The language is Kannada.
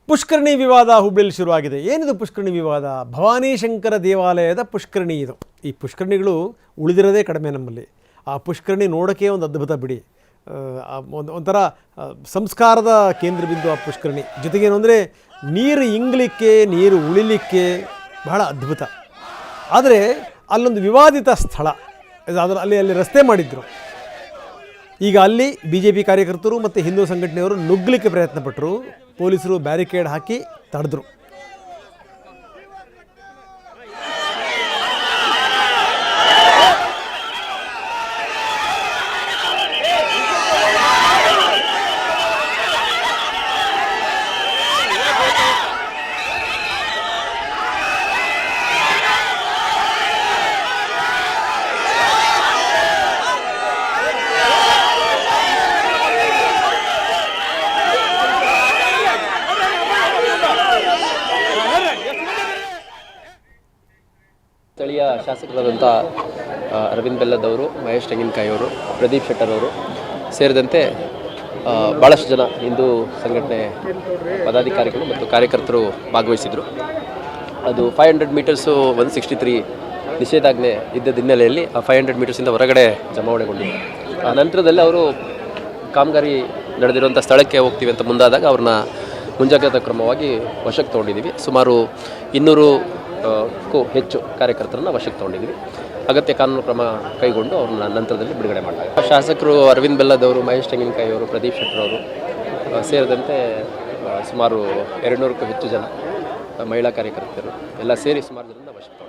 ಪುಷ್ಕರಣಿ ವಿವಾದ ಹುಬ್ಬಳ್ಳಿಯಲ್ಲಿ ಶುರುವಾಗಿದೆ. ಏನಿದು ಪುಷ್ಕರಣಿ ವಿವಾದ? ಭವಾನಿ ಶಂಕರ ದೇವಾಲಯದ ಪುಷ್ಕರಣಿ ಇದು. ಈ ಪುಷ್ಕರಣಿಗಳು ಉಳಿದಿರೋದೇ ಕಡಿಮೆ ನಮ್ಮಲ್ಲಿ. ಆ ಪುಷ್ಕರಣಿ ನೋಡೋಕ್ಕೆ ಒಂದು ಅದ್ಭುತ ಬಿಡಿ. ಒಂಥರ ಸಂಸ್ಕಾರದ ಕೇಂದ್ರ ಬಿಂದು ಆ ಪುಷ್ಕರಣಿ. ಜೊತೆಗೇನು ಅಂದರೆ ನೀರು ಇಂಗಲಿಕ್ಕೆ, ನೀರು ಉಳಿಲಿಕ್ಕೆ ಬಹಳ ಅದ್ಭುತ. ಆದರೆ ಅಲ್ಲೊಂದು ವಿವಾದಿತ ಸ್ಥಳ, ಅಲ್ಲಿ ರಸ್ತೆ ಮಾಡಿದ್ರು. ಈಗ ಅಲ್ಲಿ BJP ಕಾರ್ಯಕರ್ತರು ಮತ್ತು ಹಿಂದೂ ಸಂಘಟನೆಯವರು ನುಗ್ಗಲಿಕ್ಕೆ ಪ್ರಯತ್ನಪಟ್ಟರು. ಪೊಲೀಸರು ಬ್ಯಾರಿಕೇಡ್ ಹಾಕಿ ತಡೆದ್ರು. ಸ್ಥಳೀಯ ಶಾಸಕರಾದಂಥ ಅರವಿಂದ್ ಬೆಲ್ಲದವರು, ಮಹೇಶ್ ತೆಂಗಿನಕಾಯಿ ಅವರು, ಪ್ರದೀಪ್ ಶೆಟ್ಟರ್ ಅವರು ಸೇರಿದಂತೆ ಭಾಳಷ್ಟು ಜನ ಹಿಂದೂ ಸಂಘಟನೆ ಪದಾಧಿಕಾರಿಗಳು ಮತ್ತು ಕಾರ್ಯಕರ್ತರು ಭಾಗವಹಿಸಿದರು. ಅದು 500 ಮೀಟರ್ಸು 163 ನಿಷೇಧಾಜ್ಞೆ ಇದ್ದದ ಹಿನ್ನೆಲೆಯಲ್ಲಿ ಆ 500 ಮೀಟರ್ಸಿಂದ ಹೊರಗಡೆ ಜಮಾವಣೆಗೊಂಡಿದೆ. ಆ ನಂತರದಲ್ಲಿ ಅವರು ಕಾಮಗಾರಿ ನಡೆದಿರುವಂಥ ಸ್ಥಳಕ್ಕೆ ಹೋಗ್ತೀವಿ ಅಂತ ಮುಂದಾದಾಗ ಅವ್ರನ್ನ ಮುಂಜಾಗ್ರತಾ ಕ್ರಮವಾಗಿ ವಶಕ್ಕೆ ತೊಗೊಂಡಿದ್ದೀವಿ. ಸುಮಾರು 200ಕ್ಕೂ ಹೆಚ್ಚು ಕಾರ್ಯಕರ್ತರನ್ನು ವಶಕ್ಕೆ ತೊಗೊಂಡಿದ್ದೀವಿ. ಅಗತ್ಯ ಕಾನೂನು ಕ್ರಮ ಕೈಗೊಂಡು ಅವ್ರನ್ನ ನಂತರದಲ್ಲಿ ಬಿಡುಗಡೆ ಮಾಡಲಾಗಿದೆ. ಶಾಸಕರು ಅರವಿಂದ್ ಬೆಲ್ಲದವರು, ಮಹೇಶ್ ತೆಂಗಿನಕಾಯಿ ಅವರು, ಪ್ರದೀಪ್ ಶೆಟ್ಟರ್ ಅವರು ಸೇರಿದಂತೆ ಸುಮಾರು 200ಕ್ಕೂ ಹೆಚ್ಚು ಜನ ಮಹಿಳಾ ಕಾರ್ಯಕರ್ತರು ಎಲ್ಲ ಸೇರಿ ಸುಮಾರು ಜನರನ್ನ ವಶಕ್ಕೆ ತೊಗೊಂಡಿದ್ದೀವಿ.